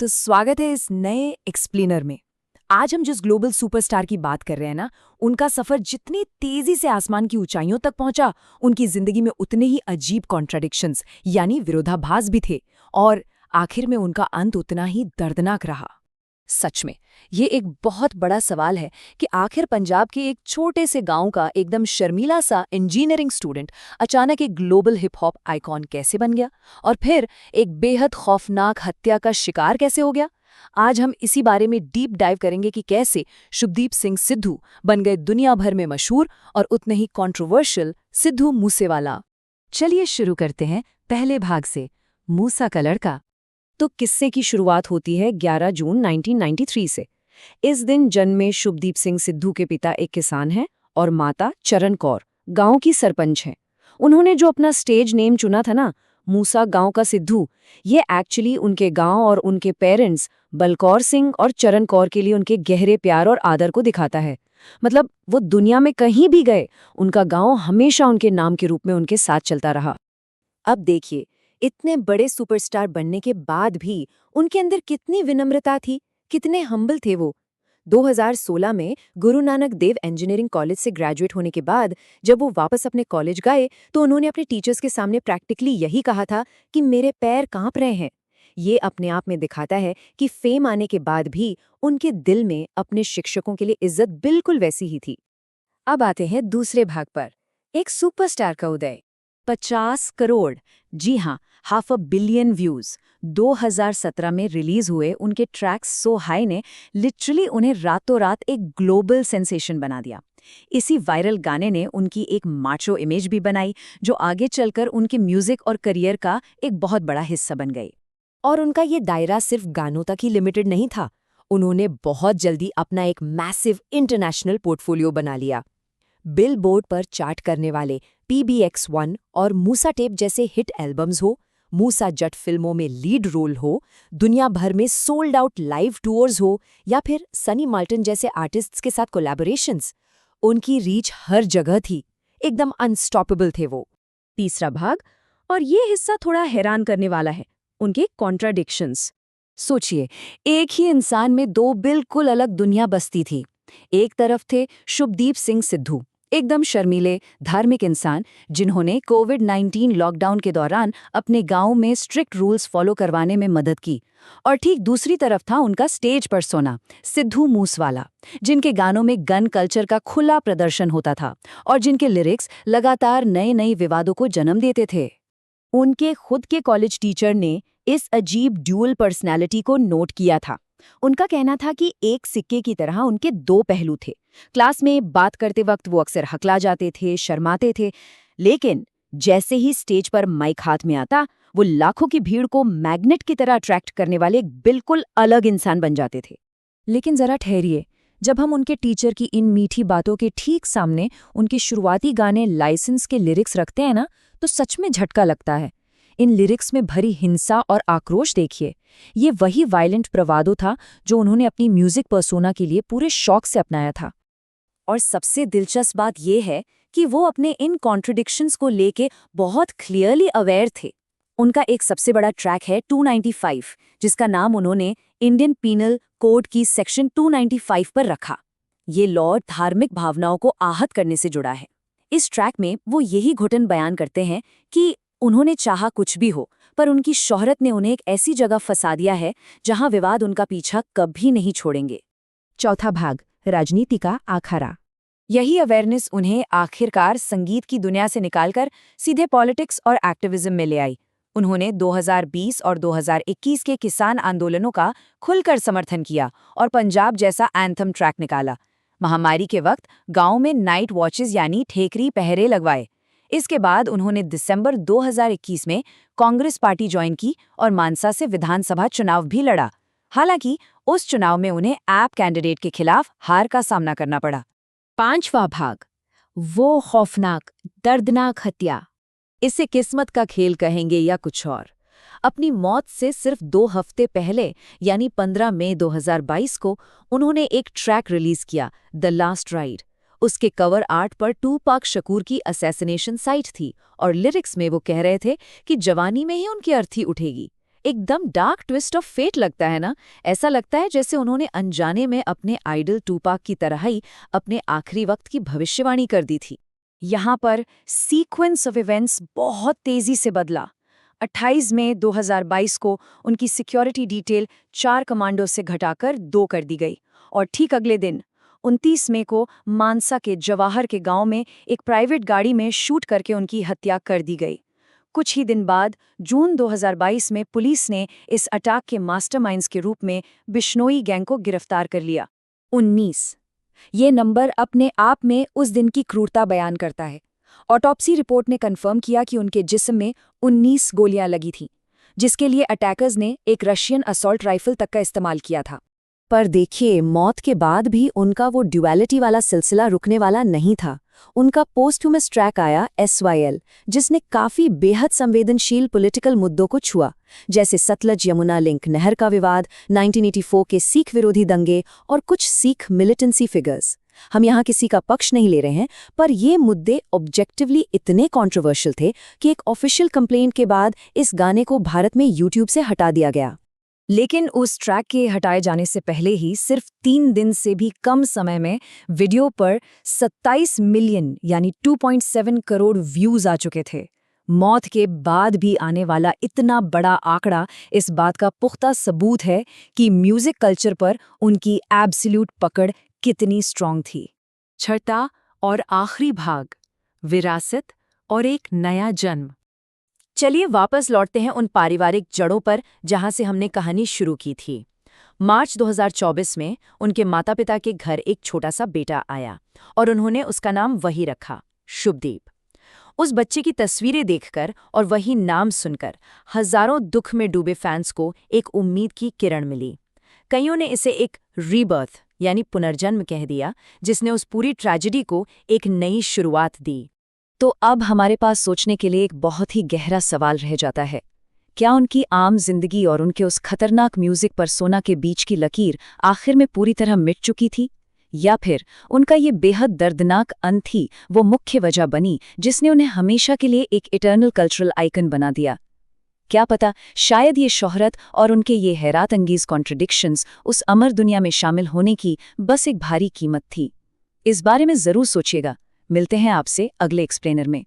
तो स्वागत है इस नए एक्सप्लेनर में। आज हम जिस ग्लोबल सुपरस्टार की बात कर रहे हैं ना, उनका सफर जितनी तेजी से आसमान की ऊंचाइयों तक पहुंचा, उनकी जिंदगी में उतने ही अजीब कॉन्ट्राडिक्शंस यानी विरोधाभास भी थे, और आखिर में उनका अंत उतना ही दर्दनाक रहा। सच में ये एक बहुत बड़ा सवाल है कि आखिर पंजाब के एक छोटे से गांव का एकदम शर्मीला सा इंजीनियरिंग स्टूडेंट अचानक एक ग्लोबल हिप हॉप आइकॉन कैसे बन गया, और फिर एक बेहद खौफनाक हत्या का शिकार कैसे हो गया। आज हम इसी बारे में डीप डाइव करेंगे कि कैसे शुभदीप सिंह सिद्धू बन गए दुनिया भर में मशहूर और उतने ही कंट्रोवर्शियल सिद्धू मूसेवाला। चलिए शुरू करते हैं पहले भाग से, मूसा का लड़का। तो किस्से की शुरुआत होती है 11 जून 1993 से। इस दिन जन्मे शुभदीप सिंह सिद्धू के पिता एक किसान हैं और माता चरण कौर गांव की सरपंच हैं। उन्होंने जो अपना स्टेज नेम चुना था ना, मूसा गांव का सिद्धू, ये एक्चुअली उनके गांव और उनके पेरेंट्स बलकौर सिंह और चरण कौर के लिए उनके गहरे प्यार और आदर को दिखाता है। मतलब वो दुनिया में कहीं भी गए, उनका गांव हमेशा उनके नाम के रूप में उनके साथ चलता रहा। अब देखिए, इतने बड़े सुपरस्टार बनने के बाद भी उनके अंदर कितनी विनम्रता थी, कितने हम्बल थे वो। 2016 में गुरु नानक देव इंजीनियरिंग कॉलेज से ग्रेजुएट होने के बाद जब वो वापस अपने कॉलेज गए तो उन्होंने अपने टीचर्स के सामने प्रैक्टिकली यही कहा था कि मेरे पैर कांप रहे हैं। ये अपने आप में दिखाता है कि फेम आने के बाद भी उनके दिल में अपने शिक्षकों के लिए इज्जत बिल्कुल वैसी ही थी। अब आते हैं दूसरे भाग पर, एक सुपरस्टार का उदय। 50 करोड़, जी हाँ, हाफ अ बिलियन व्यूज 2017 में रिलीज हुए उनके ट्रैक्स सो हाई ने लिटरली उन्हें रातों रात एक ग्लोबल सेंसेशन बना दिया। इसी वायरल गाने ने उनकी एक माचो इमेज भी बनाई, जो आगे चलकर उनके म्यूजिक और करियर का एक बहुत बड़ा हिस्सा बन गई। और उनका ये दायरा सिर्फ गानों तक ही लिमिटेड नहीं था। उन्होंने बहुत जल्दी अपना एक मैसिव इंटरनेशनल पोर्टफोलियो बना लिया। बिलबोर्ड पर चार्ट करने वाले PBX1 और मूसा टेप जैसे हिट एल्बम्स हो, मूसा जट फिल्मों में लीड रोल हो, दुनिया भर में सोल्ड आउट लाइव टूर्स हो, या फिर सनी माल्टन जैसे आर्टिस्ट्स के साथ कोलैबोरेशंस, उनकी रीच हर जगह थी। एकदम अनस्टॉपेबल थे वो। तीसरा भाग, और ये हिस्सा थोड़ा हैरान करने वाला है, उनके कॉन्ट्राडिक्शंस। सोचिए, एक ही इंसान में दो बिल्कुल अलग दुनिया बसती थी। एक तरफ थे शुभदीप सिंह सिद्धू, एकदम शर्मीले धार्मिक इंसान जिन्होंने कोविड-19 लॉकडाउन के दौरान अपने गांव में स्ट्रिक्ट रूल्स फॉलो करवाने में मदद की। और ठीक दूसरी तरफ था उनका स्टेज पर्सोना सिद्धू मूसवाला, जिनके गानों में गन कल्चर का खुला प्रदर्शन होता था और जिनके लिरिक्स लगातार नए नए विवादों को जन्म देते थे। उनके खुद के कॉलेज टीचर ने इस अजीब ड्यूअल पर्सनैलिटी को नोट किया था। उनका कहना था कि एक सिक्के की तरह उनके दो पहलू थे। क्लास में बात करते वक्त वो अक्सर हकला जाते थे, शर्माते थे, लेकिन जैसे ही स्टेज पर माइक हाथ में आता, वो लाखों की भीड़ को मैग्नेट की तरह अट्रैक्ट करने वाले एक बिल्कुल अलग इंसान बन जाते थे। लेकिन जरा ठहरिए, जब हम उनके टीचर की इन मीठी बातों के ठीक सामने उनके शुरुआती गाने लाइसेंस के लिरिक्स रखते हैं ना, तो सच में झटका लगता है। इन लिरिक्स में भरी हिंसा और आक्रोश देखिए। ये वही वायलेंट प्रवादो था जो उन्होंने अपनी म्यूजिक पर्सोना के लिए पूरे शौक से अपनाया था। और सबसे दिलचस्प बात यह है कि वो अपने इन कॉन्ट्रडिक्शंस को लेके बहुत क्लियरली अवेयर थे। उनका एक सबसे बड़ा ट्रैक है 295, जिसका नाम उन्होंने इंडियन पीनल कोड की सेक्शन 295 पर रखा। ये लॉ धार्मिक भावनाओं को आहत करने से जुड़ा है। इस ट्रैक में वो यही घुटन बयान करते हैं कि उन्होंने चाहा कुछ भी हो, पर उनकी शोहरत ने उन्हें एक ऐसी जगह फंसा दिया है जहां विवाद उनका पीछा कभी नहीं छोड़ेंगे। चौथा भाग, राजनीति का आखाड़ा। यही अवेयरनेस उन्हें आखिरकार संगीत की दुनिया से निकालकर सीधे पॉलिटिक्स और एक्टिविज्म में ले आई। उन्होंने 2020 और 2021 के किसान आंदोलनों का खुलकर समर्थन किया और पंजाब जैसा एंथम ट्रैक निकाला। महामारी के वक्त गांव में नाइट वॉचेस यानी ठेकरी पहरे लगवाए। इसके बाद उन्होंने दिसंबर 2021 में कांग्रेस पार्टी ज्वाइन की और मानसा से विधानसभा चुनाव भी लड़ा। हालांकि उस चुनाव में उन्हें ऐप कैंडिडेट के खिलाफ हार का सामना करना पड़ा। पांचवा भाग, वो खौफनाक दर्दनाक हत्या। इसे किस्मत का खेल कहेंगे या कुछ और। अपनी मौत से सिर्फ 2 हफ्ते पहले यानी 15 मई 2022 को उन्होंने एक ट्रैक रिलीज किया, द लास्ट राइड। उसके कवर आर्ट पर टूपाक शकूर की असैसिनेशन साइट थी और लिरिक्स में वो कह रहे थे कि जवानी में ही उनकी अर्थी उठेगी। एकदम डार्क ट्विस्ट ऑफ फेट लगता है ना। ऐसा लगता है जैसे उन्होंने अनजाने में अपने आइडल टूपाक की तरह ही अपने आखिरी वक्त की भविष्यवाणी कर दी थी। यहाँ पर सीक्वेंस ऑफ इवेंट्स बहुत तेजी से बदला। 28 मई 2022 को उनकी सिक्योरिटी डिटेल 4 कमांडो से घटाकर 2 कर दी गई और ठीक अगले दिन 29 मई को मानसा के जवाहर के गांव में एक प्राइवेट गाड़ी में शूट करके उनकी हत्या कर दी गई। कुछ ही दिन बाद जून 2022 में पुलिस ने इस अटैक के मास्टरमाइंड्स के रूप में बिश्नोई गैंग को गिरफ्तार कर लिया। 19 ये नंबर अपने आप में उस दिन की क्रूरता बयान करता है। ऑटोप्सी रिपोर्ट ने कंफर्म किया कि उनके जिस्म में 19 गोलियां लगी थीं, जिसके लिए अटैकर्स ने एक रशियन असॉल्ट राइफल तक का इस्तेमाल किया था। पर देखिए, मौत के बाद भी उनका वो ड्युअलिटी वाला सिलसिला रुकने वाला नहीं था। उनका पोस्टह्यूमस ट्रैक आया SYL, जिसने काफी बेहद संवेदनशील पॉलिटिकल मुद्दों को छुआ, जैसे सतलज यमुना लिंक नहर का विवाद, 1984 के सिख विरोधी दंगे और कुछ सिख मिलिटेंसी फिगर्स। हम यहाँ किसी का पक्ष नहीं ले रहे हैं, पर ये मुद्दे ऑब्जेक्टिवली इतने कंट्रोवर्शियल थे कि एक ऑफिशियल कंप्लेंट के बाद इस गाने को भारत में यूट्यूब से हटा दिया गया। लेकिन उस ट्रैक के हटाए जाने से पहले ही सिर्फ 3 दिन से भी कम समय में वीडियो पर 27 मिलियन यानी 2.7 करोड़ व्यूज आ चुके थे। मौत के बाद भी आने वाला इतना बड़ा आंकड़ा इस बात का पुख्ता सबूत है कि म्यूजिक कल्चर पर उनकी एब्सोल्यूट पकड़ कितनी स्ट्रांग थी। छठा और आखिरी भाग, विरासत और एक नया जन्म। चलिए वापस लौटते हैं उन पारिवारिक जड़ों पर जहां से हमने कहानी शुरू की थी। मार्च 2024 में उनके माता-पिता के घर एक छोटा सा बेटा आया और उन्होंने उसका नाम वही रखा, शुभदीप। उस बच्चे की तस्वीरें देखकर और वही नाम सुनकर हजारों दुख में डूबे फैंस को एक उम्मीद की किरण मिली। कईयों ने इसे एक रीबर्थ यानी पुनर्जन्म कह दिया, जिसने उस पूरी ट्रेजेडी को एक नई शुरुआत दी। तो अब हमारे पास सोचने के लिए एक बहुत ही गहरा सवाल रह जाता है, क्या उनकी आम जिंदगी और उनके उस खतरनाक म्यूजिक पर्सोना के बीच की लकीर आखिर में पूरी तरह मिट चुकी थी, या फिर उनका ये बेहद दर्दनाक अंत ही वो मुख्य वजह बनी जिसने उन्हें हमेशा के लिए एक इटर्नल कल्चरल आइकन बना दिया? क्या पता, शायद ये शोहरत और उनके ये हैरत अंगेज कॉन्ट्रडिक्शंस उस अमर दुनिया में शामिल होने की बस एक भारी कीमत थी। इस बारे में जरूर सोचिएगा। मिलते हैं आपसे अगले एक्सप्लेनर में।